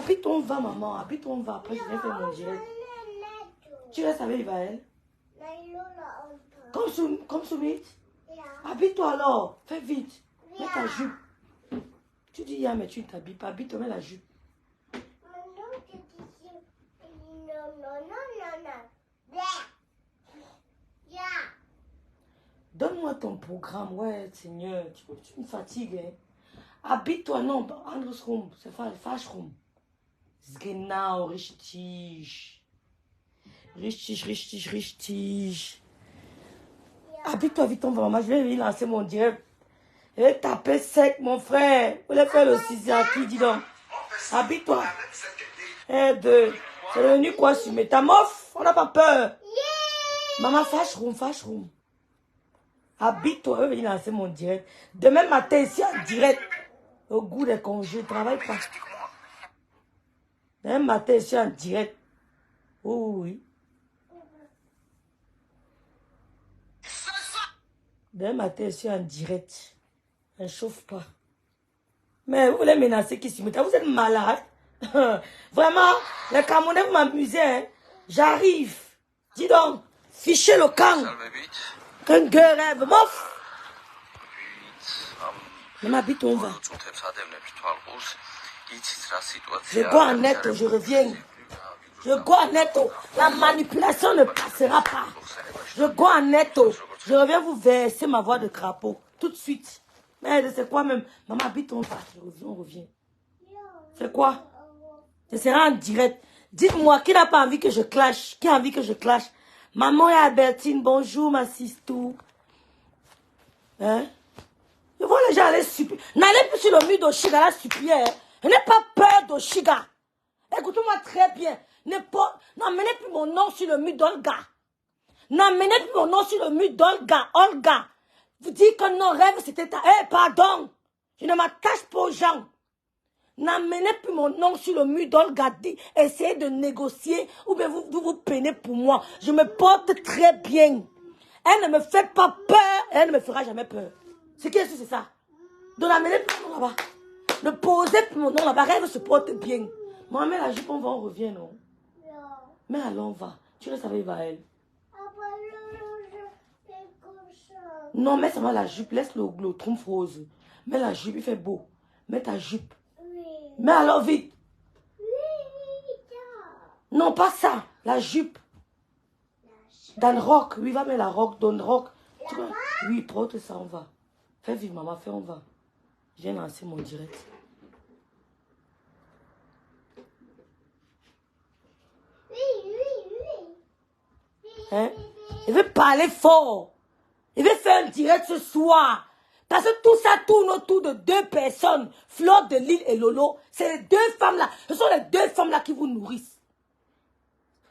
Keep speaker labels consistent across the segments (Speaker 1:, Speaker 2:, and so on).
Speaker 1: Habite, on va, maman. Habite, on va. Après, je viens faire mon direct. Tu restes avec Ivaël? Comme Soumit? Habite-toi alors. Fais vite. Mets ta jupe. Tu dis, mais tu ne t'habilles pas. Habite-toi, mets la jupe. Donne-moi ton programme. Ouais, Seigneur. Tu me fatigues. Hein? Habite-toi, non. Andersrum. C'est Fashrum. Genau, richtig. Richtig. Habite-toi vite, on va, maman. Je vais lancer mon direct. Je vais taper sec, mon frère. Vous voulez faire le 6 à qui, dis donc. Habite-toi. 1, 2. C'est devenu quoi sur Métamorphe? On n'a pas peur. Maman, fâche-room. Habite-toi. Je vais venir lancer mon direct. Demain matin, ici, en direct. Au goût des congés, je ne travaille pas. Demain matin, ici, en direct. Oh oui. Demain matin, je suis en direct. Je ne chauffe pas. Mais vous voulez menacer qui se met? Vous êtes malade. Vraiment, les Camerounais, vous m'amusez. Hein? J'arrive. Dis donc, fichez le camp. Qu'un gueule rêve. Mof. Mais m'habite, on va. Je go en netto, je reviens. Je go en netto. La manipulation ne passera pas. Je go en netto. Je reviens vous verser ma voix de crapaud. Tout de suite. Mais c'est quoi même? Maman, habite, on va. On revient. C'est quoi? Ce sera en direct. Dites-moi, qui n'a pas envie que je clash? Qui a envie que je clash? Maman et Albertine, bonjour ma sistou. Hein? Je vois les gens aller supplier. N'allez plus sur le mur d'Oshiga, là, supplier. Hein? Je n'ai pas peur d'Oshiga. Écoutez-moi très bien. N'emmenez plus mon nom sur le mur d'Olga. N'emmenez plus mon nom sur le mur d'Olga. Olga. Vous dites que non, rêve, c'était ta... pardon. Je ne m'attache pas aux gens. N'emmenez plus mon nom sur le mur d'Olga. Essayez de négocier ou bien vous peinez pour moi. Je me porte très bien. Elle ne me fait pas peur. Elle ne me fera jamais peur. Ce qui est sûr, c'est ça. Donc n'emmenez plus mon nom là-bas. Ne posez plus mon nom là-bas. Elle se porte bien. Moi, mais la jupe, on revient, non? Mais allons, on va. Tu restes avec Vaël. Non, mets seulement la jupe. Laisse le trompe rose. Mets la jupe, il fait beau. Mets ta jupe. Mais alors vite. Non, pas ça. La jupe. Dans le roc. Oui, va mettre la roc. Dans le roc. Oui, porte ça, on va. Fais vite, maman. Fais, on va. Je viens lancer mon direct. Hein? Il veut parler fort. Il veut faire un direct ce soir. Parce que tout ça tourne autour de 2 personnes. Fleur de Lille et Lolo. C'est les 2 femmes-là. Ce sont les 2 femmes-là qui vous nourrissent.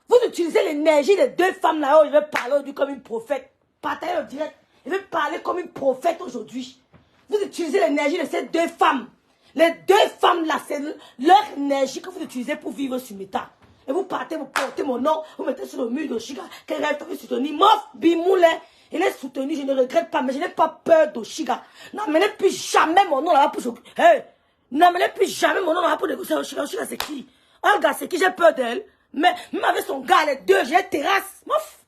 Speaker 1: Vous utilisez l'énergie des 2 femmes-là. Oh, il veut parler aujourd'hui comme une prophète. Partagez le direct. Il veut parler comme une prophète aujourd'hui. Vous utilisez l'énergie de ces 2 femmes. Les 2 femmes-là, c'est leur énergie que vous utilisez pour vivre sur Meta. Et vous partez, vous portez mon nom, vous mettez sur le mur d'Oshiga. Quel rêve t'avais soutenu? Mof, Bimoulé. Il est soutenu, je ne regrette pas, mais je n'ai pas peur d'Oshiga. N'emmenez plus jamais mon nom là-bas pour s'occuper. Hey, n'emmenez plus jamais mon nom là-bas pour négocier Oshiga. Oshiga, c'est qui? Olga, c'est qui? J'ai peur d'elle. Mais même avec son gars, les 2, j'ai terrasse. Mof.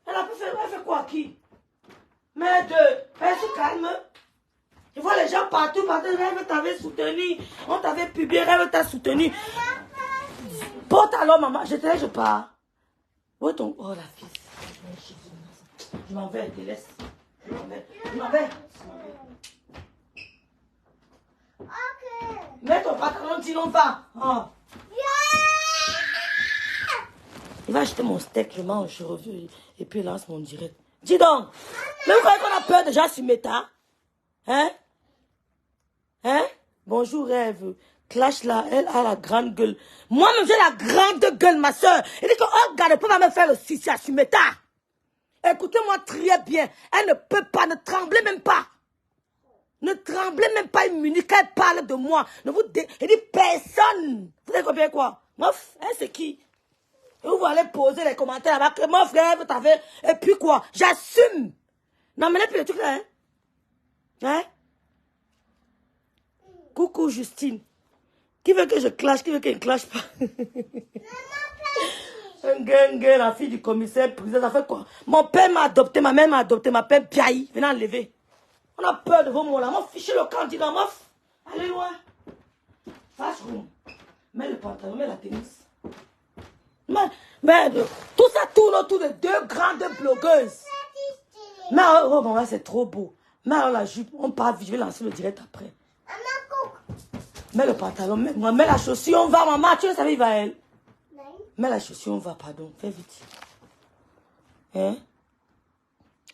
Speaker 1: Elle a fait quoi à qui? Mais 2, elle se calme. Je vois les gens partout, Rêve t'avait soutenu. On t'avait publié, Rêve t'a soutenu. Porte alors, maman. Je pars. Où est ton... Oh, la fille. Je m'en vais, te laisse. Je m'en vais. Ok. Mets ton pantalon, dis on va. Oh. Il va acheter mon steak, je mange, je reviens. Et puis il lance mon direct. Dis donc. Mais vous croyez qu'on a peur déjà sur Meta? Hein? Hein? Bonjour, Rêve. Clash là, elle a la grande gueule. Moi-même, j'ai la grande gueule, ma soeur. Elle dit que, oh, regarde, elle peut pas me faire le 6 à Sumeta. Écoutez-moi très bien. Elle ne peut pas, ne tremblez même pas. Ne tremblez même pas une minute qu'elle parle de moi. Ne vous elle dit personne. Vous avez compris quoi? Mof, hein, c'est qui? Et vous allez poser les commentaires là-bas que mon frère, vous avez. Et puis quoi? J'assume. Non, mais plus le truc là, hein? Hein? Coucou, Justine. Qui veut que je clash? Qui veut qu'il ne clash pas? Un gars, la fille du commissaire priseur, ça fait quoi? Mon père m'a adopté, ma mère m'a adopté, ma père Piaï. Venez enlever. On a peur de vos mots là. Moi, fichez le candidat, mof. Allez loin. Fast room. Mets le pantalon, mets la tennis. Mais tout ça tourne autour de deux grandes blogueuses. Mais oh, maman, c'est trop beau. Mais alors la jupe, on part vite, je vais lancer le direct après. Mets le pantalon, mets la chaussure, on va, maman. Tu sais, il va elle. Mets la chaussure, on va, pardon. Fais vite. Hein?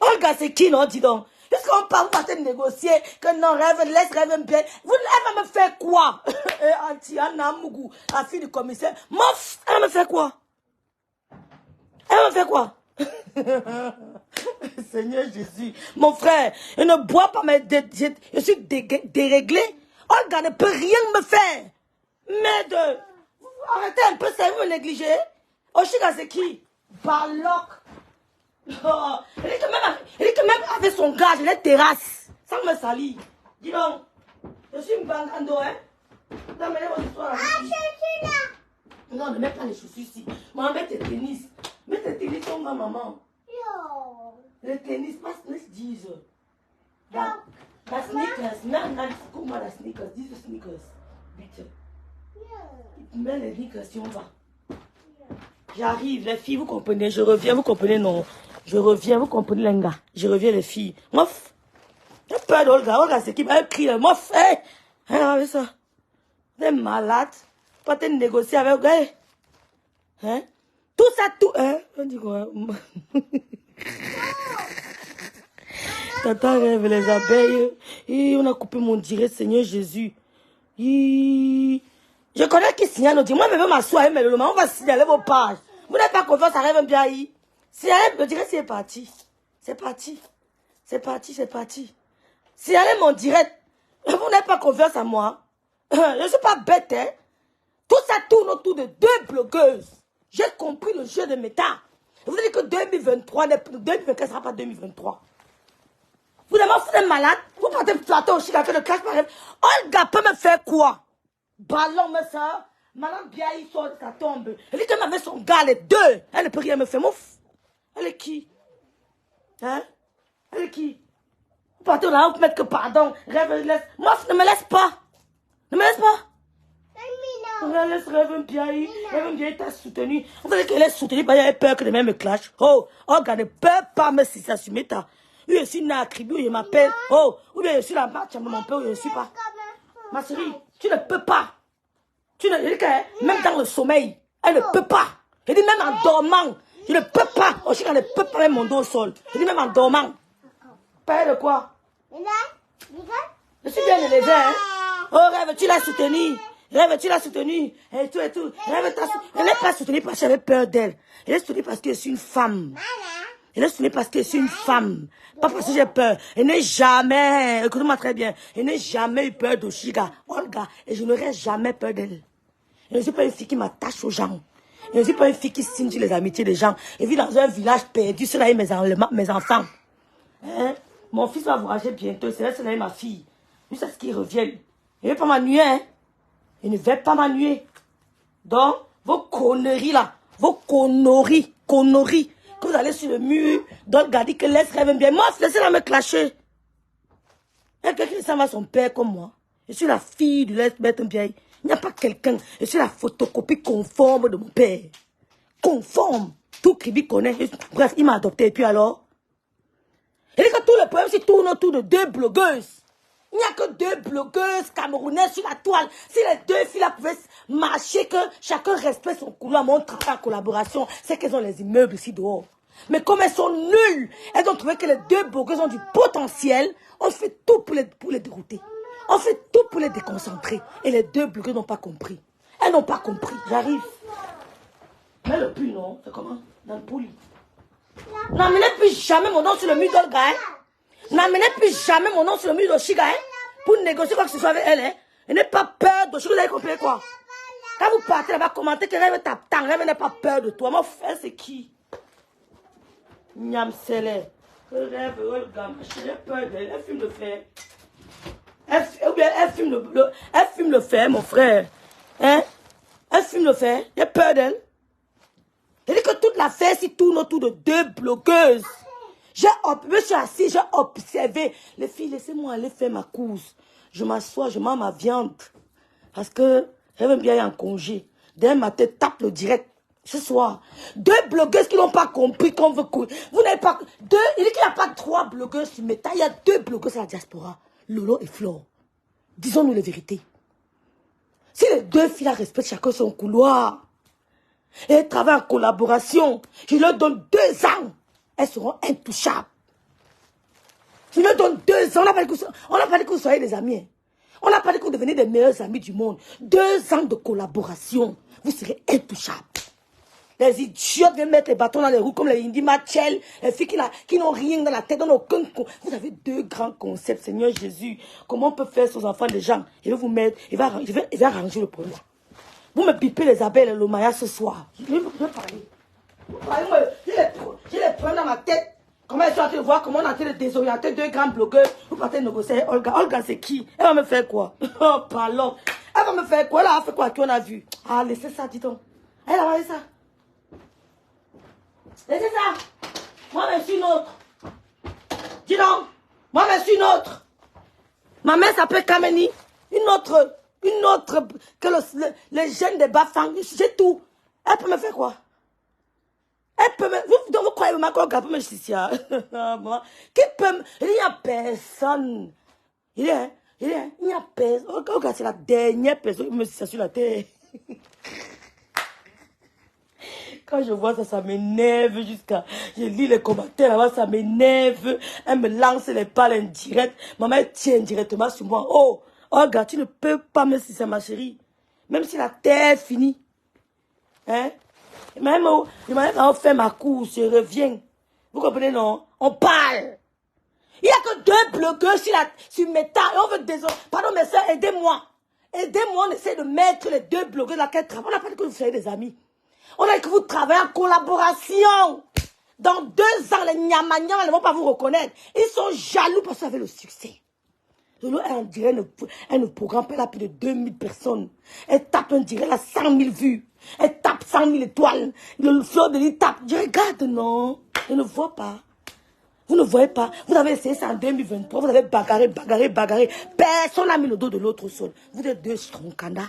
Speaker 1: Olga, c'est qui, non? Dis donc. Puisqu'on parle, vous partez de négocier, que non, rêve, laisse rêve bien. Elle va me faire quoi? Antiana Mougou, la fille du commissaire. Mof, elle va me faire quoi? Elle va me faire quoi? Seigneur Jésus. Mon frère, je ne bois pas, mais je suis déréglé. Olga ne peut rien me faire. Mais arrêtez un peu, ça vous me négligez. Oshiga, c'est qui? Barlock. Oh, elle dit que même avec son gars, je les terrasse. Ça me salit. Dis donc, je suis une bangando, hein? Non, mais votre histoire. Non, ne mets pas les chaussures ici. Maman, mets tes tennis. Mets tes tennis, on va, maman. Les tennis, pas dis. La sneakers, même comment la sneakers, dis les sneakers. Vite. Mets les sneakers si on va. J'arrive, les filles, vous comprenez, je reviens, vous comprenez, non. Je reviens, vous comprenez, les gars. Je reviens, les filles. Mof. J'ai peur d'Olga. Olga, c'est qui va crier. Mof, hé. Avec ça. Vous êtes malade. Pas te négocier avec eux. Hein? Tout ça, tout. Hein? On dit quoi? Tata rêve les abeilles. Et on a coupé mon direct, Seigneur Jésus. Je connais qui signale nos direct. Moi, je vais m'asseoir, mais le moment, on va signaler vos pages. Vous n'avez pas confiance, ça rêve bien. Signalez, le direct, c'est parti. C'est parti. C'est parti, c'est parti. Signalez mon direct. Vous n'avez pas confiance en moi. Je ne suis pas bête, hein. Tout ça tourne autour de deux blogueuses. J'ai compris le jeu de méta. Vous dites que 2023, 2024 ne sera pas 2023. Vous êtes malade. Vous partez flatter au Chicago, le clash par rêve. Olga peut me faire quoi? Ballon, mais ça. Madame Biaï sort de sa tombe. Elle dit qu'elle m'avait son gars, les deux. Elle ne peut rien me faire. Mouf. Elle est qui? Hein? Elle est qui? Vous partez là, vous mettez que pardon. Rêve, laisse. Mouf, ne me laisse pas. Ne me laisse pas. Laisse Rêve Biaï. Rêve Biaï t'a soutenu. Vous savez qu'elle est soutenue parce qu'elle a peur que les mêmes me clashent. Oh, Olga ne peut pas me si ça sur méta. Oui, je suis une attribut, il m'appelle. Oh, ou bien je suis la match de mon père, je ne suis pas. Ma chérie, tu ne peux pas. Tu ne, même dans le sommeil, elle ne peut pas. Je dis même en dormant, je ne peux pas. Oh, je ne peux pas mettre mon dos au sol. Je dis même en dormant. Père de quoi? Je suis bien élevé, hein. Oh, Rêve, tu l'as soutenu. Rêve, tu l'as soutenu. Et tout, et tout. Rêve, elle n'est pas soutenue parce que j'avais peur d'elle. Elle est soutenue parce que je suis une femme. Elle est soutenue parce que je suis une femme. Pas parce que j'ai peur. Elle n'est jamais, écoutez-moi très bien, elle n'a jamais eu peur d'Oshiga, Olga, et je n'aurai jamais peur d'elle. Je ne suis pas une fille qui m'attache aux gens. Je ne suis pas une fille qui signe sur les amitiés des gens. Je vis dans un village perdu, c'est là mes enfants. Hein? Mon fils va voyager bientôt, c'est là ma fille. Juste à ce qu'ils reviennent. Je ne vais pas m'ennuyer, hein. Je ne vais pas m'ennuyer. Donc, vos conneries là, vos conneries, que vous allez sur le mur, donc regardez que laisse Rêve bien. Moi, laissez-la me clasher. Il y a quelqu'un qui s'en va son père comme moi. Je suis la fille de laisse bien. Il n'y a pas quelqu'un. Je suis la photocopie conforme de mon père. Conforme. Tout Kribi connaît. Bref, il m'a adopté. Et puis alors? Il dit que tout le problème se tourne autour de deux blogueuses. Il n'y a que deux blogueuses camerounaises sur la toile. Si les deux filles là pouvaient marcher, que chacun respecte son couloir, montre en collaboration, c'est qu'elles ont les immeubles ici dehors. Mais comme elles sont nulles, elles ont trouvé que les deux blogueuses ont du potentiel, on fait tout pour les dérouter. On fait tout pour les déconcentrer. Et les deux blogueuses n'ont pas compris. Elles n'ont pas compris. J'arrive. Mais le pull, non? C'est comment? Dans le pouli. N'amenez plus jamais mon nom sur le mur d'Olga, hein? N'amenez plus jamais mon nom sur le mur d'Oshiga, hein? Pour négocier quoi que ce soit avec elle, hein? Et n'ayez pas peur d'Oshiga, vous avez compris quoi? Quand vous partez là-bas, commentez que Rêve tape tant, Rêve n'a pas peur de toi. Mon frère, c'est qui? Niam Sele. Rêve, Olga, j'ai peur d'elle, elle fume le fer. Elle fume le fer, mon frère. Hein? Elle fume le fer. J'ai peur d'elle. Elle dit que toute l'affaire s'y tourne autour de deux blogueuses. Je me suis assis, j'ai observé. Les filles, laissez-moi aller faire ma course. Je m'assois, je mange ma viande. Parce que j'aime bien aller en congé. Demain matin, tape le direct. Ce soir. Deux blogueuses qui n'ont pas compris qu'on veut courir. Vous n'avez pas... Il dit qu'il n'y a pas trois blogueuses sur Meta. Il y a deux blogueuses à la diaspora. Lolo et Flore. Disons-nous la vérité. Si les deux filles respectent chacun son couloir et elles travaillent en collaboration, je leur donne 2 ans. Elles seront intouchables. Je leur donne 2 ans. On n'a pas dit que vous soyez des amis. Hein. On n'a pas dit que vous devenez des meilleurs amis du monde. 2 ans de collaboration. Vous serez intouchables. Les idiotes viennent mettre les bâtons dans les roues comme les Indy Machel, les filles qui n'ont rien dans la tête, n'ont aucun... Vous avez 2 grands concepts, Seigneur Jésus. Comment on peut faire aux enfants des gens? Il va vous mettre, il va arranger le problème. Vous me pipez les abeilles et le maya ce soir. Je vais parler. J'ai les problèmes dans ma tête. Comment ils sont en train de voir comment on est en train de désorienter 2 grands blogueurs. Vous partez de négocier. Olga, c'est qui? Elle va me faire quoi? Oh, pardon. Elle va me faire quoi? Elle a fait quoi? Qui on a vu? Ah, laissez ça, dis donc. Elle a fait ça. Laissez ça. Moi, je suis une autre. Dis donc. Moi, je suis une autre. Ma mère s'appelle Kameni. Une autre que les jeunes des Bafang. J'ai tout. Elle peut me faire quoi? Elle peut me... Vous croyez vraiment qu'Olga peut me justifier? Qui peut me... Il n'y a personne. Il n'y a personne. Olga, c'est la dernière personne qui me justifier sur la terre. Quand je vois ça, ça m'énerve jusqu'à... Je lis les commentaires là-bas, ça m'énerve. Elle me lance les balles indirectes. Maman, elle tient indirectement sur moi. Oh, Olga, tu ne peux pas me justifier, ma chérie. Même si la terre finit. Hein? Même quand on fait ma course, je reviens. Vous comprenez, non? On parle. Il n'y a que 2 blogueurs sur Meta. Et on veut désolé. Pardon, mes soeurs, aidez-moi. Aidez-moi, on essaie de mettre les 2 blogueurs dans laquelle travaillent. On n'a pas dit que vous soyez des amis. On a dit que vous travaillez en collaboration. Dans 2 ans, les nyama-nyama ne vont pas vous reconnaître. Ils sont jaloux parce que vous avez le succès. Elle dirait, elle ne programme pas là plus de 2000 personnes. Elle tape un direct à 100 000 vues. Elle tape 100 000 étoiles. Le fleur de l'île tape. Je regarde, non. Je ne vois pas. Vous ne voyez pas. Vous avez essayé ça en 2023. Vous avez bagarré. Personne n'a mis le dos de l'autre au sol. Vous êtes 2 stroncana.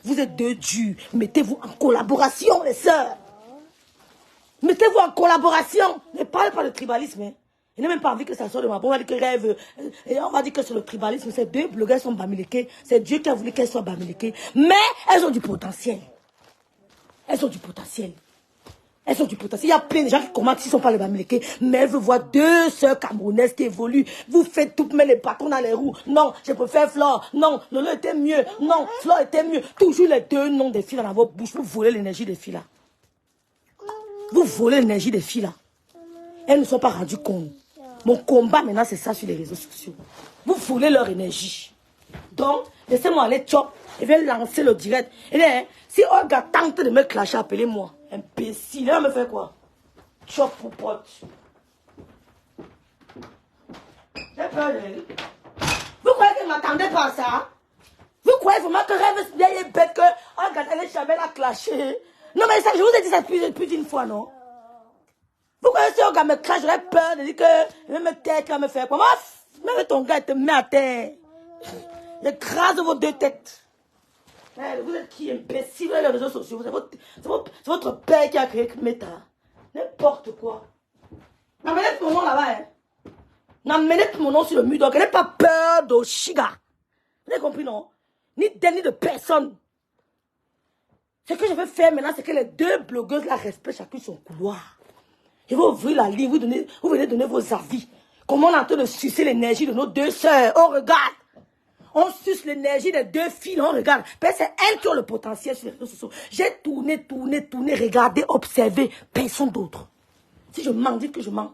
Speaker 1: Vous êtes 2 durs. Mettez-vous en collaboration, les sœurs. Mettez-vous en collaboration. Ne parlez pas de tribalisme. Hein. Je n'ai même pas envie que ça sorte de ma bouche. On va dire que rêve. Et on va dire que c'est le tribalisme. Ces 2 blogueurs sont bamilekées. C'est Dieu qui a voulu qu'elles soient bamilekées. Mais elles ont du potentiel. Elles ont du potentiel. Elles ont du potentiel. Il y a plein de gens qui commentent s'ils ne sont pas les bamilekées. Mais elles veulent voir 2 sœurs camerounaises qui évoluent. Vous faites tout, mettre les bâtons dans les roues. Non, je préfère Flore. Non, Lolo était mieux. Non, Flore était mieux. Toujours les 2 noms des filles dans votre bouche. Vous volez l'énergie des filles là. Vous volez l'énergie des filles là. Elles ne sont pas rendues compte. Mon combat maintenant, c'est ça sur les réseaux sociaux. Vous volez leur énergie. Donc, laissez-moi aller chop. Je vais lancer le direct. Et là, si Olga tente de me clasher, appelez-moi. Imbécile. Elle va me faire quoi? Chop pour pote. J'ai peur d'elle. Vous croyez qu'elle ne m'attendait pas à ça? Vous croyez vraiment que rêve bien est bête que Olga n'allait jamais la clasher? Non, mais ça, je vous ai dit ça plus d'une fois, non? Vous croyez que si Olga me clash, j'aurais peur de dire que je vais me taire, qu'elle va me faire quoi? Même ton gars, il te met à terre. J'écrase vos 2 têtes. Vous êtes qui, imbécile, les réseaux sociaux? C'est votre père qui a créé Meta. N'importe quoi. N'amenez mon nom là-bas. Hein. N'amenez mon nom sur le mur. Donc, elle n'a pas peur d'Oshiga. Vous avez compris, non? Ni d'elle, ni de personne. Ce que je veux faire maintenant, c'est que les 2 blogueuses la respectent chacune son couloir. Je vais ouvrir la ligne, vous venez donner vos avis. Comment on est en train de sucer l'énergie de nos 2 sœurs? On regarde. On suce l'énergie des 2 filles, on regarde. Parce que c'est elles qui ont le potentiel sur les réseaux sociaux. J'ai tourné, regardé, observé. Personne d'autre. Si je mens, dites que je mens.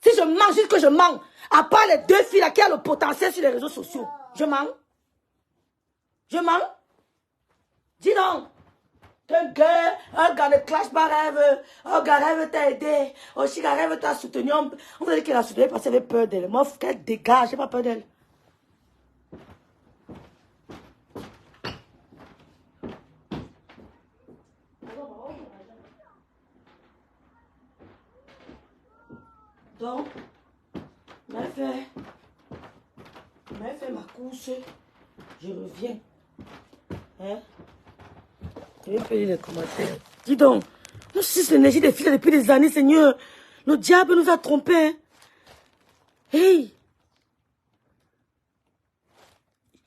Speaker 1: Si je mens, dites que je mens. À part les 2 filles là qui ont le potentiel sur les réseaux sociaux. Je mens. Je mens. Dis donc. Un gars ne clash pas rêve. Un gars rêve t'a aidé. Aussi, gars rêve t'a soutenu. On vous a dit qu'elle a soutenu parce qu'elle avait peur d'elle. Moi, qu'elle dégage, j'ai pas peur d'elle. Donc, j'ai fait ma course. Je reviens. Hein? Je vais faire les commentaires. Dis donc, on suce l'énergie des filles depuis des années, Seigneur. Le diable nous a trompés. Hein? Hey!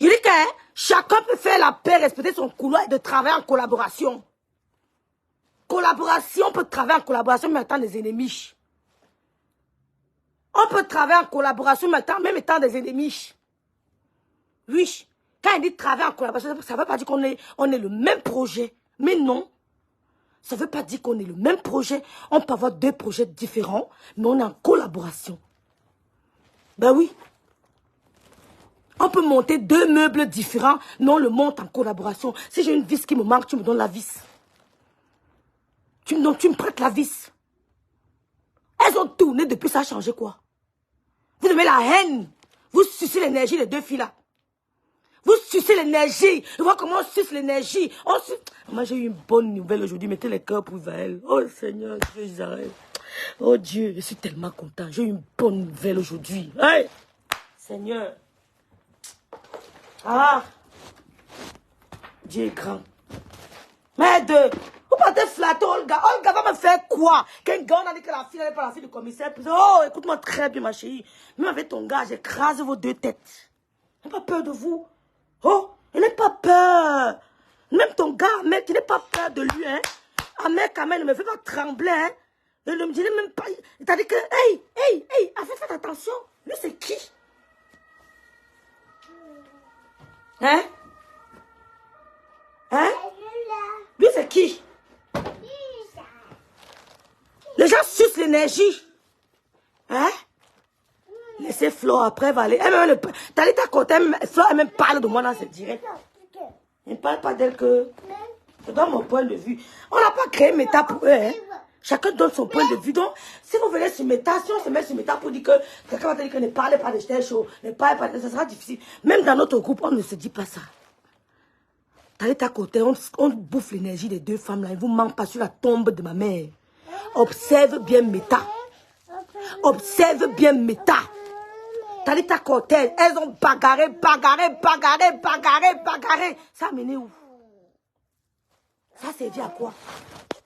Speaker 1: Je dis que chacun peut faire la paix, respecter son couloir et de travailler en collaboration. Collaboration, on peut travailler en collaboration même étant des ennemis. On peut travailler en collaboration même étant des ennemis. Oui. Quand il dit travailler en collaboration, ça ne veut pas dire qu'on est le même projet. Mais non. Ça ne veut pas dire qu'on est le même projet. On peut avoir deux projets différents, mais on est en collaboration. Ben oui. On peut monter deux meubles différents, mais on le monte en collaboration. Si j'ai une vis qui me manque, tu me donnes la vis. Tu me prêtes la vis. Elles ont tourné depuis, ça a changé quoi? Vous aimez la haine. Vous sucez l'énergie des deux filles là. Vous sucez l'énergie. Je vois comment on suce l'énergie. Moi, j'ai eu une bonne nouvelle aujourd'hui. Mettez les cœurs pour Israël. Oh Seigneur, Dieu Israël. Oh Dieu, je suis tellement content. J'ai eu une bonne nouvelle aujourd'hui. Hey! Seigneur. Ah! Dieu est grand. Merde! Vous partez flatter Olga. Olga va me faire quoi? Qu'un gars, on a dit que la fille n'est pas la fille du commissaire. Oh, écoute-moi très bien, ma chérie. Même avec ton gars, j'écrase vos deux têtes. Je n'ai pas peur de vous. Oh, je n'ai pas peur. Même ton gars, mec, je n'ai pas peur de lui, hein. Un mec, quand même, ne me fait pas trembler, hein. Je ne me dis même pas. Il t'a dit que, hey, faites attention. Lui, c'est qui? Hein? Hein? Lui, c'est qui? Les gens sucent l'énergie. Hein? Laissez Flo après va aller. T'as dit ta côté, Flo, elle même parle de moi dans ce direct. Elle ne parle pas d'elle que. Je donne mon point de vue. On n'a pas créé Meta pour eux. Hein? Chacun donne son point de vue. Donc, si vous venez sur Meta, si on se met sur Meta pour dire que quelqu'un va te dire que ne parlez pas de telle chose, ne parlez pas de ça, sera difficile. Même dans notre groupe, on ne se dit pas ça. T'as dit ta côté, on bouffe l'énergie des deux femmes là. Ils vous mentent pas sur la tombe de ma mère. Observe bien Meta. Observe bien Meta. T'as dit ta côté, elles ont bagarré. Ça menait où? Ça servi à quoi?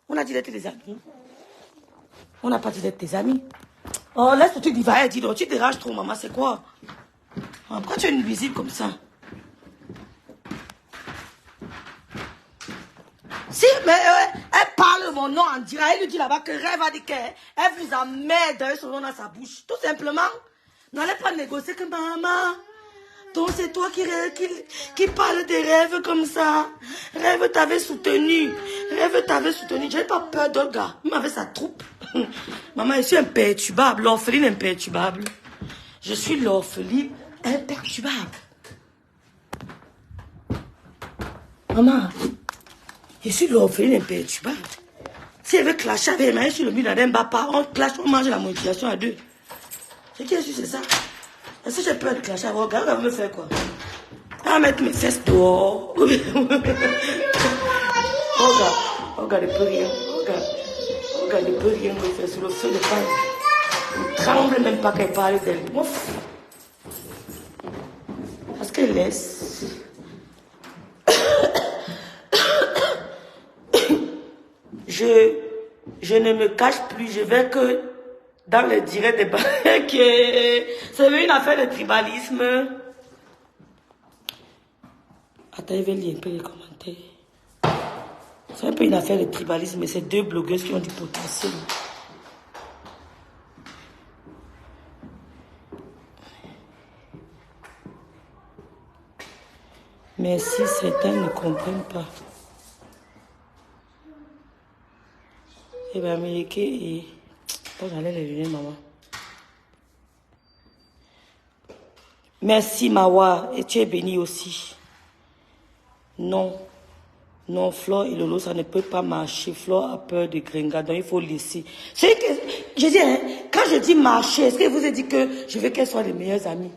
Speaker 1: On a dit d'être des amis. On n'a pas dit d'être tes amis. Oh, laisse le truc divailler, dis donc. Tu déranges trop, maman, c'est quoi? Oh, pourquoi tu es une visible comme ça? Si, mais elle parle mon nom en direct. Elle lui dit là-bas que Rêve a dit qu'elle vous emmerde son nom dans sa bouche. Tout simplement. N'allez pas négocier que maman. Donc c'est toi qui parle des rêves comme ça. Rêve t'avait soutenu. Je n'ai pas peur d'Olga. Même avec sa troupe. Maman, je suis imperturbable. L'orpheline imperturbable. Je suis l'orpheline imperturbable. Maman, je suis l'orpheline imperturbable. Si elle veut clasher avec Emmaël sur le mur d'un papa, on clash, on mange la motivation à deux. C'est qui est-ce que c'est ça? Est-ce que j'ai peur de clasher avec Olga? Elle va me faire quoi? Elle va mettre mes fesses dehors. Olga ne peut rien. Olga ne peut rien me faire sur le feu de paille. Elle ne tremble même pas qu'elle parle d'elle. Parce qu'elle laisse. Je ne me cache plus, je vais que dans le direct des barrettes. C'est une affaire de tribalisme. Attends, je vais lire un peu les commentaires. C'est un peu une affaire de tribalisme, mais c'est deux blogueuses qui ont du potentiel. Mais si certains ne comprennent pas. Eh bien, américain et... Oh, j'allais les lunettes, maman. Merci, Mawa. Et tu es béni aussi. Non. Non, Flore et Lolo, ça ne peut pas marcher. Flore a peur de Gringa, donc il faut laisser. C'est que... Je dis, hein, quand je dis marcher, est-ce que je vous ai dit que je veux qu'elles soient les meilleures amies?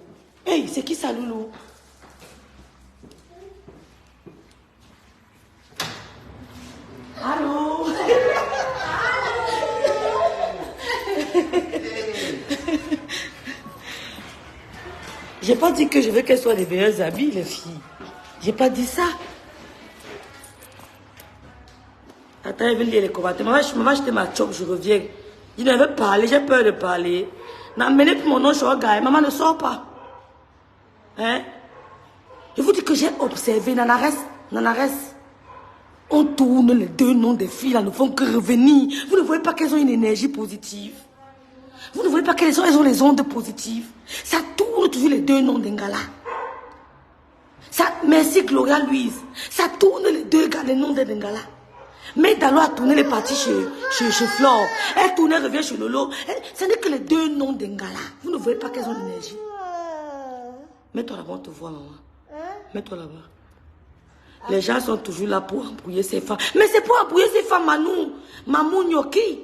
Speaker 1: Hey, c'est qui ça, Loulou? Allô? J'ai pas dit que je veux qu'elles soient les meilleures amies, les filles. J'ai pas dit ça. Attends, elle veut lire les commentaires. Maman, acheter ma chope, je reviens. Je ne veux parler, j'ai peur de parler. N'amenez pour mon nom, je regarde. Maman ne sort pas. Hein? Je vous dis que j'ai observé, Nanares. On tourne les deux noms des filles, là, ne font que revenir. Vous ne voyez pas qu'elles ont une énergie positive? Vous ne voyez pas qu'elles ont les ondes positives? Ça tourne toujours les deux noms d'Engala. Merci Gloria Louise. Ça tourne les deux gars, les noms d'Engala. Mais Dalo a tourné les parties chez Flore. Elle tourne, elle revient chez Lolo. Ce n'est que les deux noms d'Engala. Vous ne voyez pas qu'elles ont l'énergie. Mets-toi là-bas, on te voit, maman. Mets-toi là-bas. Les gens sont toujours là pour embrouiller ces femmes. Mais c'est pour embrouiller ces femmes, Manou. Mamou Nyoki.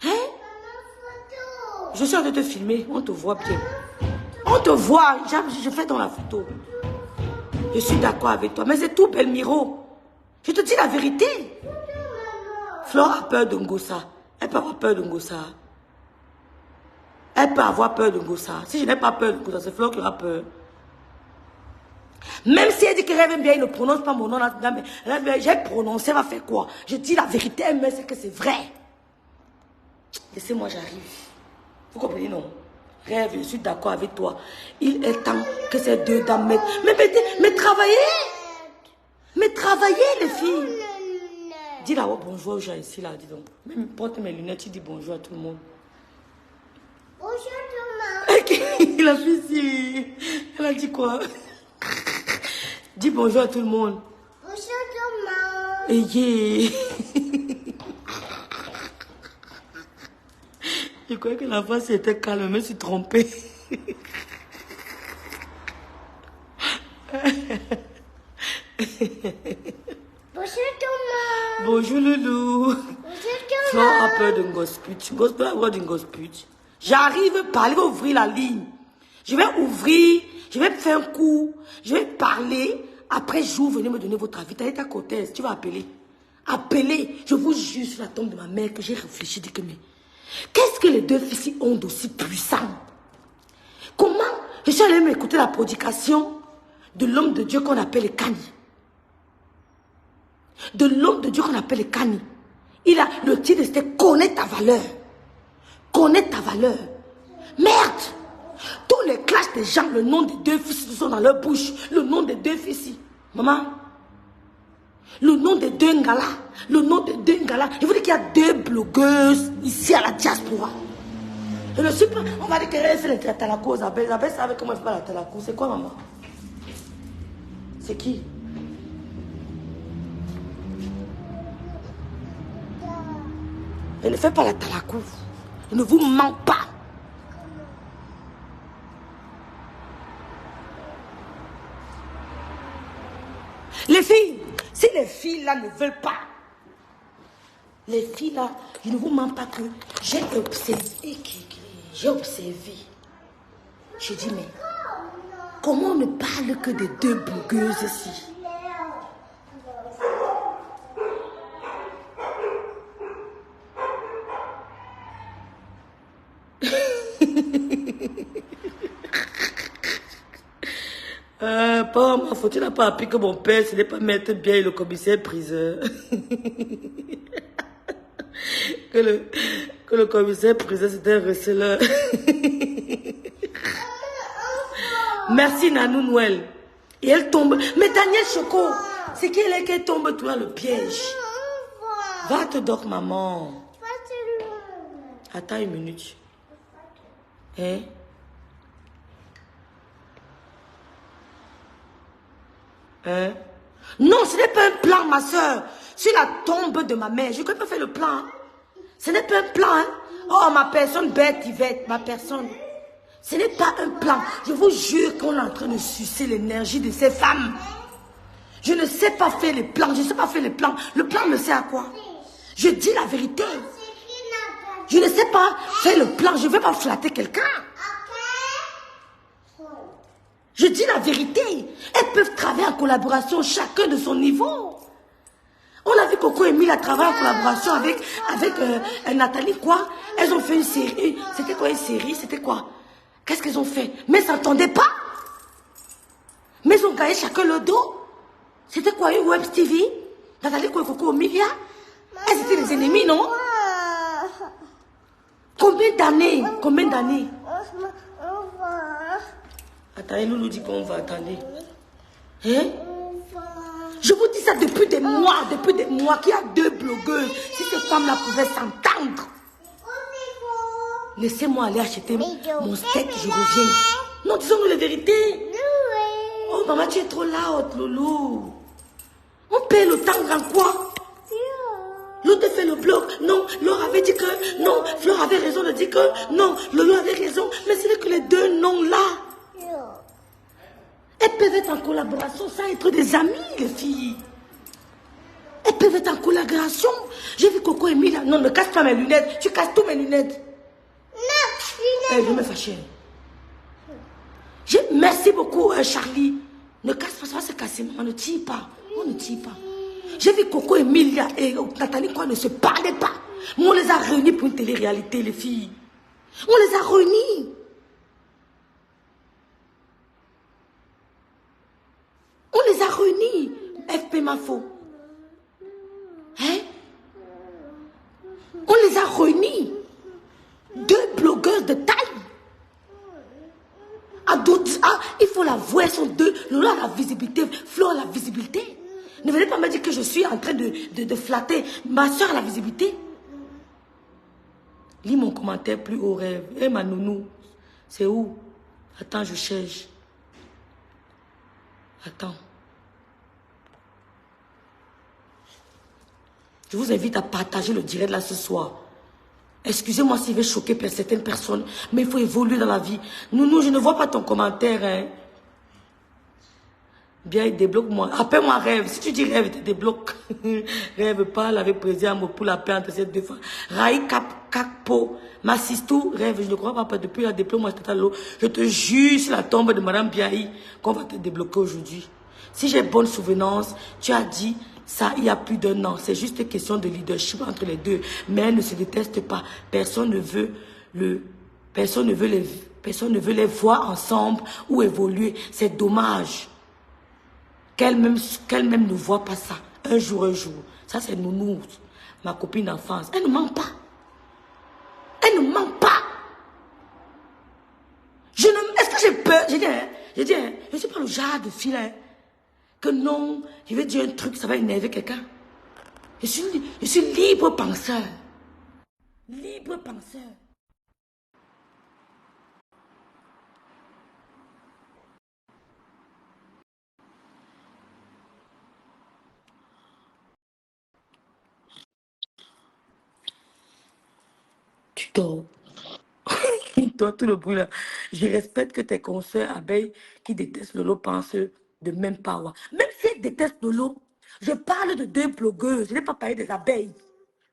Speaker 1: Hein? Je suis en train de te filmer. On te voit bien. On te voit. Je fais dans la photo. Je suis d'accord avec toi. Mais c'est tout, Belmiro. Je te dis la vérité. Flore a peur de Ngossa. Elle peut avoir peur de Ngossa. Elle peut avoir peur de Ngossa. Si je n'ai pas peur de Ngossa, c'est Flore qui aura peur. Même si elle dit qu'elle aime bien, il ne prononce pas mon nom. J'ai prononcé, elle va faire quoi? Je dis la vérité, mais c'est que c'est vrai. Laissez-moi, j'arrive. Vous comprenez, non? Rêve, je suis d'accord avec toi. Il est temps que ces deux dames mettent... Mais travaillez! Mais travaillez, les filles! Dis là, bonjour aux gens ici, là, dis donc. Même porte mes lunettes, tu dis bonjour à tout le monde.
Speaker 2: Bonjour tout le monde.
Speaker 1: La fille ici, elle a dit quoi? Dis bonjour à tout le monde.
Speaker 2: Bonjour tout le monde.
Speaker 1: Yeah. Je croyais que la voix était calme, mais je me suis trompée.
Speaker 2: Bonjour tout le monde.
Speaker 1: Bonjour Loulou.
Speaker 2: Bonjour tout le
Speaker 1: Flore
Speaker 2: monde.
Speaker 1: a peur d'un gosput. Gospel a peur d'un gosput. J'arrive par, je vais ouvrir la ligne. Je vais ouvrir, je vais faire un coup, je vais parler. Après, j'ouvre, venez me donner votre avis. T'as été à côté, tu vas appeler. Appelez. Je vous jure sur la tombe de ma mère que j'ai réfléchi, dit que mais qu'est-ce que les deux filles ont d'aussi puissant? Comment? Je suis allée m'écouter la prédication de l'homme de Dieu qu'on appelle le Kani. De l'homme de Dieu qu'on appelle le Kani. Il a le titre, c'était connaître ta valeur. Connaître ta valeur. Merde! Tous les clashs des gens, le nom des deux fils sont dans leur bouche. Le nom des deux fils. Maman, le nom des deux Ngala. Le nom des deux Ngala. Je vous dis qu'il y a deux blogueuses ici à la diaspora. Je ne suis pas... On va dire qu'elle fait la talaco. Isabelle savait comment elle fait la talaco. C'est quoi, maman? C'est qui? Elle ne fait pas la talaco. Je ne vous mens pas. Les filles, si les filles là ne veulent pas, les filles là, je ne vous mens pas que j'ai observé, j'ai dit mais comment on ne parle que des deux blogueuses ici? Pas ma faute, tu n'as pas appris que mon père, ce n'est pas Maître Bien et le commissaire priseur. que le commissaire priseur, c'était un receleur. Merci Nanou Noël. Et elle tombe. Mais Daniel Choco, c'est qu'elle tombe tout dans le piège. Va te dormir, maman. Attends une minute. Hein? Hein? Non, ce n'est pas un plan, ma soeur. Sur la tombe de ma mère. Je ne peux pas faire le plan. Hein? Ce n'est pas un plan. Hein? Oh, ma personne bête, Yvette, ma personne. Ce n'est pas un plan. Je vous jure qu'on est en train de sucer l'énergie de ces femmes. Je ne sais pas faire les plans. Je ne sais pas faire les plans. Le plan me sert à quoi? Je dis la vérité. Je ne sais pas faire le plan. Je ne vais pas flatter quelqu'un. Je dis la vérité. Elles peuvent travailler en collaboration, chacun de son niveau. On a vu Coco et Mille travaillé en collaboration avec Nathalie, quoi. Elles ont fait une série. C'était quoi une série? C'était quoi? Qu'est-ce qu'elles ont fait? Mais elles ne s'entendaient pas. Mais ils ont gagné chacun le dos. C'était quoi, une Web TV? Nathalie Kouekoko, Omilia? Elles étaient les ennemis, non? Combien d'années? Combien d'années? Attendez, nous dit qu'on va, attendez. Hein? Je vous dis ça depuis des mois, qu'il y a 2 blogueuses. Si ces femmes-là pouvaient s'entendre. Laissez-moi aller acheter mon steak, je reviens. Non, disons-nous la vérité. Oh, maman, tu es trop loud, Loulou. On paie le temps dans quoi? L'autre fait le blog. Non, Laure avait dit que... Non, Flore avait raison de dire que... Non, Lolo avait raison. Mais ce n'est que les 2 noms-là. Elles peuvent être en collaboration sans être des amies, les filles. Elles peuvent être en collaboration. J'ai vu Coco et Mila. Non, ne casse pas mes lunettes. Tu casses tous mes lunettes. Non, je me fâche. Merci beaucoup, Charlie. Ne casse pas, ça va se casser. Maman, ne tire pas. On ne tire pas. J'ai vu Coco et Milia et Nathalie quoi ne se parlaient pas. Mais on les a réunis pour une télé-réalité, les filles. On les a réunis. On les a réunis. FP Mafo. Hein? On les a réunis. 2 blogueuses de taille. Il faut l'avouer, elles sont 2. Lola a la visibilité, Flo a la visibilité. Ne venez pas me dire que je suis en train de flatter. Ma soeur a la visibilité. Lis mon commentaire plus haut rêve. Eh ma nounou, c'est où? Attends, je cherche. Attends. Je vous invite à partager le direct là ce soir. Excusez-moi s'il va choquer certaines personnes, mais il faut évoluer dans la vie. Nounou, je ne vois pas ton commentaire. Hein. Bien, il débloque moi. Appelle-moi Rêve. Si tu dis Rêve, il te débloque. Rêve parle avec plaisir pour la paix entre ces 2 fois. Raï Kakpo, Massistou, Rêve, je ne crois pas, depuis la débloque, moi, je te jure sur la tombe de Madame Biaï qu'on va te débloquer aujourd'hui. Si j'ai bonne souvenance, tu as dit ça il y a plus d'1 an. C'est juste une question de leadership entre les 2. Mais elles ne se détestent pas. Personne ne veut les voir ensemble ou évoluer. C'est dommage. Qu'elle-même ne voit pas ça. Un jour. Ça, c'est Nounou, ma copine d'enfance. Elle ne ment pas. Elle ne ment pas. Est-ce que j'ai peur? J'ai dit, je ne suis pas le genre de fille, hein, que non, je vais dire un truc, ça va énerver quelqu'un. Je suis libre penseur. Libre penseur. Tu dors. Toi, tout le bruit là. Je respecte que tes consoeurs abeilles qui détestent Lolo pensent de même power. Même si elles détestent Lolo, je parle de 2 blogueuses. Je n'ai pas parlé des abeilles.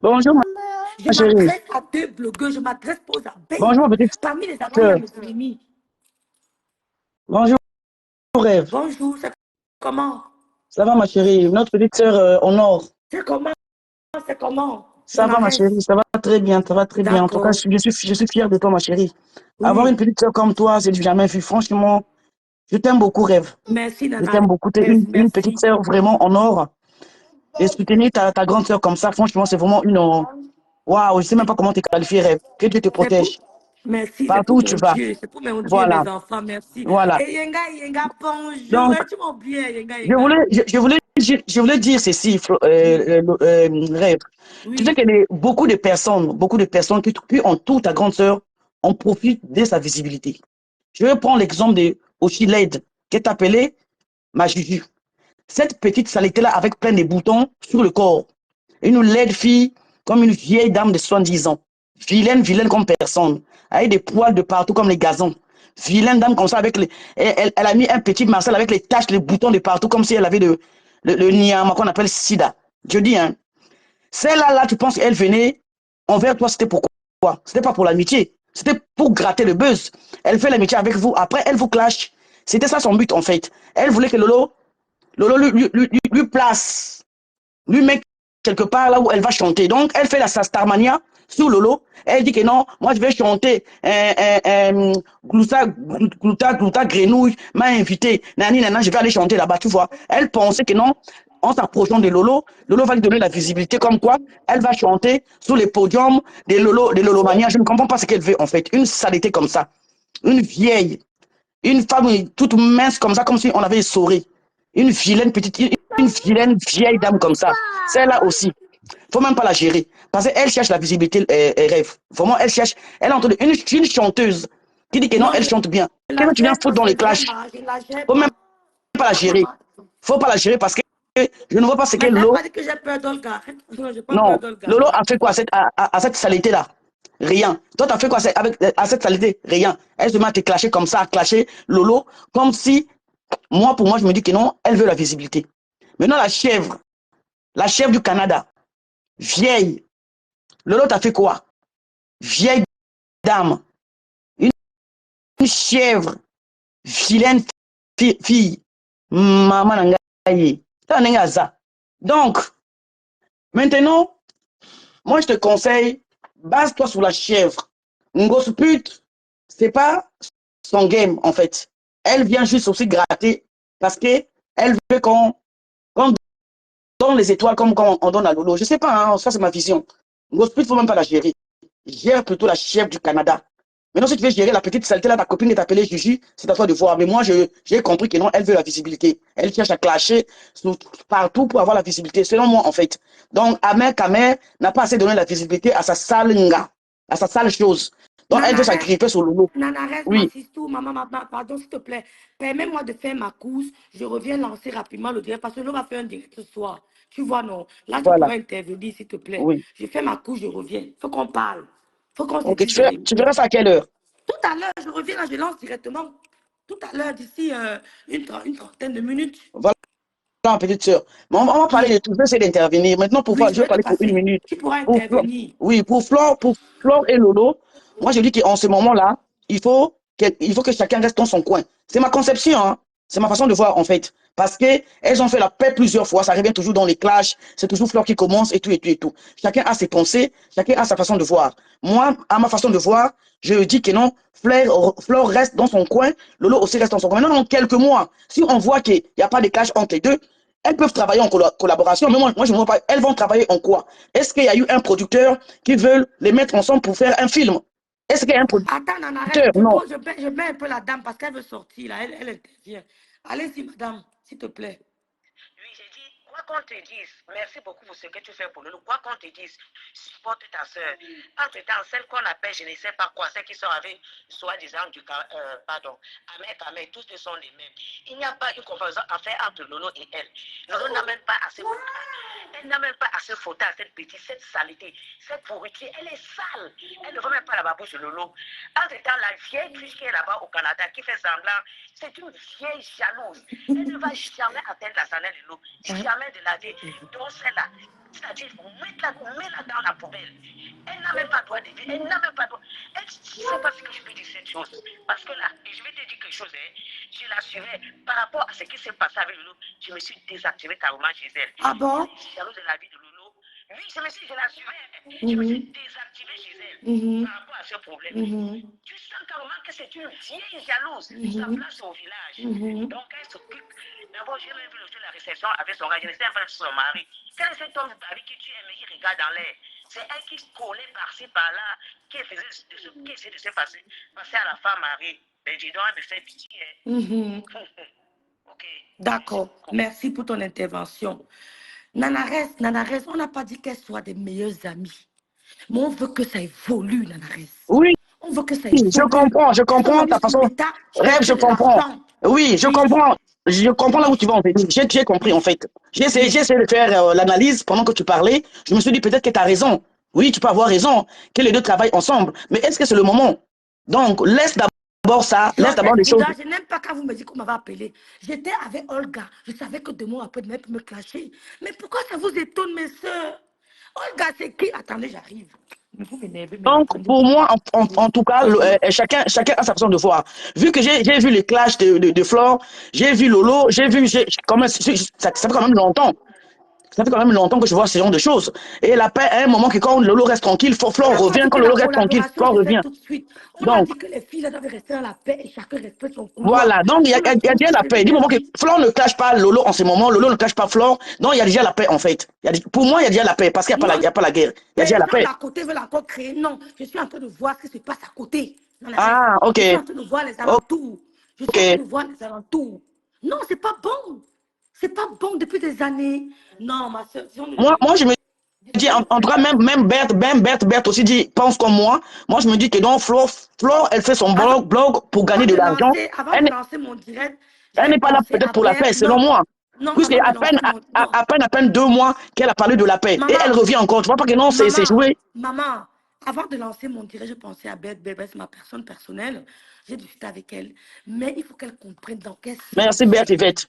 Speaker 3: Bonjour,
Speaker 1: Je m'adresse à 2 blogueuses. Je m'adresse aux abeilles.
Speaker 3: Bonjour, petite
Speaker 1: Parmi les abeilles, il y a mes ennemis.
Speaker 3: Bonjour, Rêve.
Speaker 1: Bonjour, c'est comment?
Speaker 3: Ça va, ma chérie? Notre petite sœur Honor.
Speaker 1: C'est comment? C'est comment?
Speaker 3: Ça va, ma chérie? Ça va très bien, ça va très bien. En tout cas, je suis fière de toi, ma chérie. Oui. Avoir une petite sœur comme toi, c'est du jamais vu. Franchement, je t'aime beaucoup, Rêve.
Speaker 1: Merci, Nana.
Speaker 3: Je t'aime beaucoup. Tu es une petite sœur vraiment en or. Et soutenir ta grande sœur comme ça, franchement, c'est vraiment une... Waouh, je ne sais même pas comment te qualifier, Rêve. Que Dieu te protège.
Speaker 1: Merci.
Speaker 3: Partout où tu vas.
Speaker 1: C'est pour mon Dieu
Speaker 3: voilà.
Speaker 1: Et mes enfants, merci.
Speaker 3: Voilà.
Speaker 1: Et Yenga, bonjour.
Speaker 3: Donc,
Speaker 1: tu m'as oublié, Yenga.
Speaker 3: Je voulais dire ceci, Rêve. Oui. Tu sais que beaucoup de personnes qui entourent ta grande sœur, on profite de sa visibilité. Je vais prendre l'exemple de Oshi LED, qui est appelée ma Juju. Cette petite saleté-là avec plein de boutons sur le corps. Une laide fille, comme une vieille dame de 70 ans. Vilaine comme personne. Avec des poils de partout comme les gazons. Vilaine dame comme ça avec les... Elle a mis un petit Marcel avec les taches, les boutons de partout, comme si elle avait le niama qu'on appelle sida. Je dis, hein. Celle-là, tu penses qu'elle venait envers toi, c'était pourquoi? C'était pas pour l'amitié. C'était pour gratter le buzz. Elle fait l'amitié avec vous. Après, elle vous clash. C'était ça son but, en fait. Elle voulait que Lolo lui place. Lui met quelque part là où elle va chanter. Donc, elle fait la Starmania sur Lolo. Elle dit que non, moi je vais chanter Glouta, Grenouille m'a invité. Nani, nana, je vais aller chanter là-bas, tu vois. Elle pensait que non, en s'approchant de Lolo, Lolo va lui donner la visibilité comme quoi elle va chanter sur les podiums de Lolo Mania. Je ne comprends pas ce qu'elle veut en fait. Une saleté comme ça. Une vieille. Une femme toute mince comme ça, comme si on avait essoré. Une vilaine petite, une vilaine vieille dame comme ça. Celle-là aussi. Faut même pas la gérer. Parce qu'elle cherche la visibilité, rêve. Vraiment, elle cherche. Elle est entre une chanteuse qui dit que non, elle chante bien. Qu'est-ce que tu viens foutre dans les clashs? Faut même pas la gérer. Faut pas la gérer parce que je ne vois pas ce qu'elle Lolo.
Speaker 1: Que j'ai peur d'Olga.
Speaker 3: Non, Lolo a fait quoi à cette saleté-là? Rien. Toi, tu as fait quoi à cette saleté? Rien. Elle se met à te clasher comme ça, à clasher Lolo, comme si, moi, pour moi, je me dis que non, elle veut la visibilité. Maintenant, la chèvre du Canada, vieille. Lolo, t'as fait quoi? Vieille dame, une chèvre, vilaine fille, maman nangaye. Donc, maintenant, moi, je te conseille, base-toi sur la chèvre. Ngosput, c'est pas son game, en fait. Elle vient juste aussi gratter parce qu'elle veut qu'on donne les étoiles comme quand on donne à Lolo. Je sais pas, hein, ça c'est ma vision. Ngosput, il ne faut même pas la gérer. Gère plutôt la chèvre du Canada. Maintenant, si tu veux gérer la petite saleté là, ta copine est appelée Juju, c'est à toi de voir. Mais moi, j'ai compris que non, elle veut la visibilité. Elle cherche à clasher partout pour avoir la visibilité, selon moi, en fait. Donc, Amer Kamer n'a pas assez donné la visibilité à sa sale nga, à sa sale chose. Donc, elle veut s'agripper sur Lolo.
Speaker 1: Nanarès,
Speaker 3: oui.
Speaker 1: Maman, pardon, s'il te plaît. Permets-moi de faire ma course. Je reviens lancer rapidement le direct parce que l'on va faire un direct ce soir. Tu vois, non? Là, tu pourrais intervenir, s'il te plaît.
Speaker 3: Oui.
Speaker 1: Je fais ma course, je reviens. Il faut qu'on parle. Il faut qu'on se
Speaker 3: dise. Tu verras ça à quelle heure?
Speaker 1: Tout à l'heure, je reviens là, je lance directement. Tout à l'heure, d'ici une trentaine de minutes.
Speaker 3: Voilà, ma petite soeur. Mais on va parler de tout. Je vais essayer d'intervenir. Maintenant, je vais parler pour une minute.
Speaker 1: Tu pourras intervenir.
Speaker 3: Pour Flore et Lolo, moi, je dis qu'en ce moment-là, il faut que chacun reste dans son coin. C'est ma conception, hein. C'est ma façon de voir, en fait. Parce qu'elles ont fait la paix plusieurs fois, ça revient toujours dans les clashs, c'est toujours Flore qui commence et tout. Chacun a ses pensées, chacun a sa façon de voir. Moi, à ma façon de voir, je dis que non, Flore reste dans son coin, Lolo aussi reste dans son coin. Maintenant, dans quelques mois, si on voit qu'il n'y a pas de clash entre les deux, elles peuvent travailler en collaboration, mais moi je ne vois pas, elles vont travailler en quoi? Est-ce qu'il y a eu un producteur qui veut les mettre ensemble pour faire un film? Est-ce qu'il y a un producteur?
Speaker 1: Attends, non, arrête. Non. Je mets un peu la dame parce qu'elle veut sortir, là. Elle intervient. Allez-y, madame, s'il te plaît.
Speaker 4: Oui, j'ai dit, quoi qu'on te dise, merci beaucoup pour ce que tu fais pour nous. Quoi qu'on te dise, supporte ta soeur. Entre-temps, celle qu'on appelle, je ne sais pas quoi, celles qui sont avec, soi-disant, Ahmed, tous deux sont les mêmes. Il n'y a pas une comparaison à faire entre Lolo et elle. Lolo n'a même pas assez faute. Elle n'a même pas assez faute à cette petite, cette saleté, cette pourriture. Elle est sale. Elle ne veut même pas la babouche de Lolo. Entre-temps, la vieille fille qui est là-bas au Canada, qui fait semblant, c'est une vieille jalouse. Elle ne va jamais atteindre la salaire de l'eau. Jamais de la vie. Donc celle-là, c'est-à-dire, mets-la dans la poubelle. Elle n'a même pas droit de vivre. Elle n'a même pas droit. Je ne sais pas ce que je peux dire cette chose. Parce que là, je vais te dire quelque chose, hein. Je l'assurais, par rapport à ce qui s'est passé avec Lolo, je me suis désactivée carrément chez elle.
Speaker 1: Ah bon?
Speaker 4: Je suis jalouse de la vie de Lolo. Oui, je l'assurais. Je me suis désactivée chez elle par rapport à ce problème. Tu sens carrément que c'est une vieille jalouse. Ça place au village. Donc, elle s'occupe. D'abord, j'ai même vu le jour de la réception avec son gars. Je ne sais pas son mari. Quel est cet homme avec qui tu aimes et qui regarde dans l'air? C'est elle qui collait par-ci, par-là, qui essayait de se passer à la femme Marie. Mais dis donc, elle me fait pitié. Okay.
Speaker 1: D'accord. Merci pour ton intervention. Nanarès, on n'a pas dit qu'elles soient des meilleures amies. Mais on veut que ça évolue, Nanarès.
Speaker 3: Oui.
Speaker 1: On veut que ça évolue.
Speaker 3: Je comprends ta façon. Rêve, je comprends. Oui, je comprends. Je comprends là où tu vas en fait. J'ai compris en fait. J'ai essayé de faire l'analyse pendant que tu parlais. Je me suis dit peut-être que tu as raison. Oui, tu peux avoir raison, que les deux travaillent ensemble. Mais est-ce que c'est le moment? Donc, laisse d'abord ça, laisse d'abord les choses.
Speaker 1: Je n'aime pas quand vous me dites qu'on m'avait appelé. J'étais avec Olga. Je savais que demain après, demain, peut me clasher. Mais pourquoi ça vous étonne, mes soeurs? Olga, c'est qui? Attendez, j'arrive.
Speaker 3: Donc, pour moi, en tout cas, chacun a sa façon de voir. Vu que j'ai vu les clashs de Flore, j'ai vu Lolo, ça fait quand même longtemps. Ça fait quand même longtemps que je vois ce genre de choses. Et la paix, à un moment que quand Lolo reste tranquille, Flore revient. Quand Lolo reste tranquille, Flore revient.
Speaker 1: Tout de suite. On a
Speaker 3: Donc,
Speaker 1: dit que les filles doivent rester dans la paix et chacun respecte son couloir.
Speaker 3: voilà. Donc, il y a déjà la paix. Du moment que Flore ne cache pas Lolo en ce moment, Lolo ne cache pas Flore, donc il y a déjà la paix en fait. Pour moi, il y a déjà la paix parce qu'il n'y a pas la guerre. Il y a déjà la paix.
Speaker 1: Les gens d'à côté veulent encore créer. Non, je suis en train de voir ce qui se passe à côté.
Speaker 3: Ah, ok.
Speaker 1: Je suis en train de voir les alentours. Je suis en train
Speaker 3: Ok.
Speaker 1: de voir les alentours. Non, c'est pas bon. C'est pas bon depuis des années. Non, ma soeur.
Speaker 3: Moi, je me dis, en tout cas, même Berthe aussi dit, pense comme moi. Moi, je me dis que donc, Flore, elle fait son blog pour gagner de l'argent.
Speaker 1: Avant de lancer mon direct,
Speaker 3: Elle n'est pas là peut-être pour la paix, selon moi.
Speaker 1: Non,
Speaker 3: Puisque à peine 2 mois qu'elle a parlé de la paix. Et elle revient encore. Tu vois pas que non, c'est joué.
Speaker 1: Maman, avant de lancer mon direct, je pensais à Bête, c'est ma personne personnelle. J'ai discuté avec elle. Mais il faut qu'elle comprenne dans quel sens.
Speaker 3: Merci, Berthe Yvette.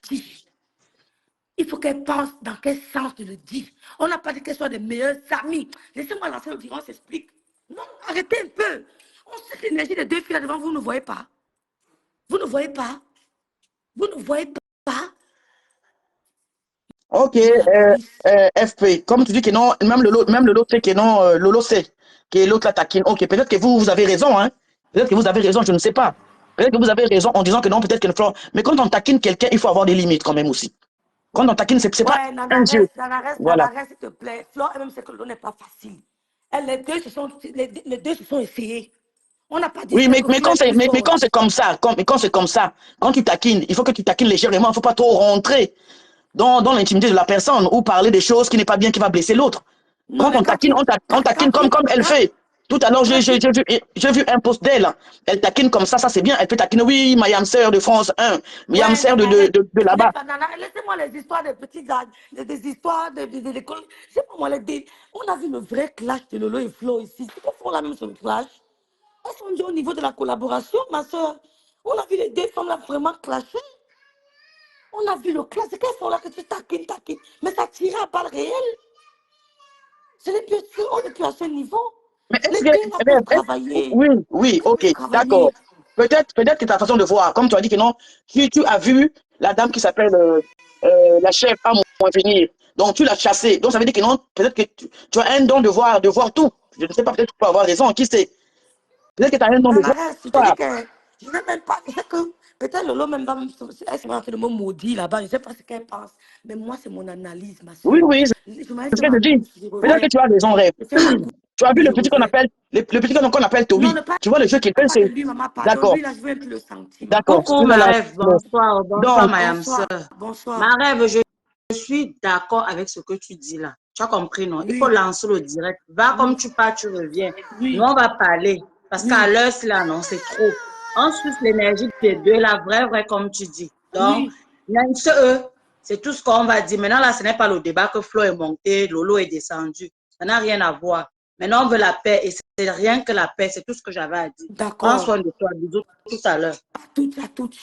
Speaker 1: Il faut qu'elle pense dans quel sens je le dis. On n'a pas dit qu'elle soit des meilleurs amis. Laissez-moi lancer le direct, on s'explique. Non, arrêtez un peu. On sait l'énergie des deux filles là devant, vous ne voyez pas. Vous ne voyez pas. Vous ne voyez pas.
Speaker 3: Ok, FP, comme tu dis que non, même Lolo sait que non, Lolo sait que l'autre la taquine. Ok, peut-être que vous avez raison, hein. Peut-être que vous avez raison, je ne sais pas. Peut-être que vous avez raison en disant que non, peut-être que Flore. Mais quand on taquine quelqu'un, il faut avoir des limites quand même aussi. Quand on taquine, c'est pas un jeu. Voilà.
Speaker 1: Nana, s'il te plaît. Flore, elle-même sait que l'eau n'est pas facile. Les deux se sont essayés. On n'a pas dit
Speaker 3: Oui,
Speaker 1: ça
Speaker 3: mais quand c'est comme ça, quand tu taquines, il faut que tu taquines légèrement, il ne faut pas trop rentrer dans l'intimité de la personne ou parler des choses qui n'est pas bien, qui va blesser l'autre. Quand on taquine, on taquine comme elle fait. Tout à l'heure, j'ai vu un post d'elle. Elle taquine comme ça c'est bien. Elle peut taquiner, oui, ma yam sœur de France 1, ma yam sœur de là-bas.
Speaker 1: Laissez-moi les histoires des petites, des histoires de l'école. C'est pas moi les. On a vu le vrai clash de Lolo et Flo ici. Ils font la même chose clash. Elles sont déjà au niveau de la collaboration, ma soeur. On a vu les deux femmes là vraiment clasher. On a vu le clash. C'est qu'elles font là que tu taquines. Mais ça tire à balles réelles. On n'est plus à ce niveau.
Speaker 3: Mais
Speaker 1: les deux là peuvent travailler.
Speaker 3: Oui, ok, d'accord. Peut-être que ta façon de voir, comme tu as dit que non, tu as vu la dame qui s'appelle la chef à moins venir. Donc tu l'as chassée. Donc ça veut dire que non, peut-être que tu as un don de voir tout. Je ne sais pas, peut-être que tu peux avoir raison. Qui sait? Peut-être que tu as un don de voir.
Speaker 1: Je te dis que je ne sais même pas. Je sais que peut-être Lolo même va elle se met en train de me maudire là-bas. Je ne sais pas ce qu'elle pense. Mais moi, c'est mon analyse, ma soeur.
Speaker 3: Oui, c'est ce que je dis. Peut-être que tu as raison, rêve. Tu as vu le petit qu'on appelle Toby.
Speaker 1: Non,
Speaker 3: tu vois le jeu qu'il fait, c'est. D'accord.
Speaker 1: Lui, là, je veux plus le sentir.
Speaker 3: D'accord.
Speaker 5: Coucou, ma rêve. Bonsoir. Bonsoir,
Speaker 3: Donc,
Speaker 5: Mayam sœur.
Speaker 1: Bonsoir.
Speaker 5: Ma rêve, je suis d'accord avec ce que tu dis là. Tu as compris, non? Il faut lancer le direct. Va comme tu pars, tu reviens. Nous, on va parler. Parce qu'à l'heure, là, non, c'est trop. On suce l'énergie des deux, la vraie, comme tu dis. Donc, eux, c'est tout ce qu'on va dire. Maintenant, là, ce n'est pas le débat que Flo est monté, Lolo est descendu. Ça n'a rien à voir. Maintenant, on veut la paix. Et c'est rien que la paix. C'est tout ce que j'avais à dire.
Speaker 1: D'accord.
Speaker 5: Prends soin de toi. Bisous tout à l'heure.
Speaker 1: À toutes.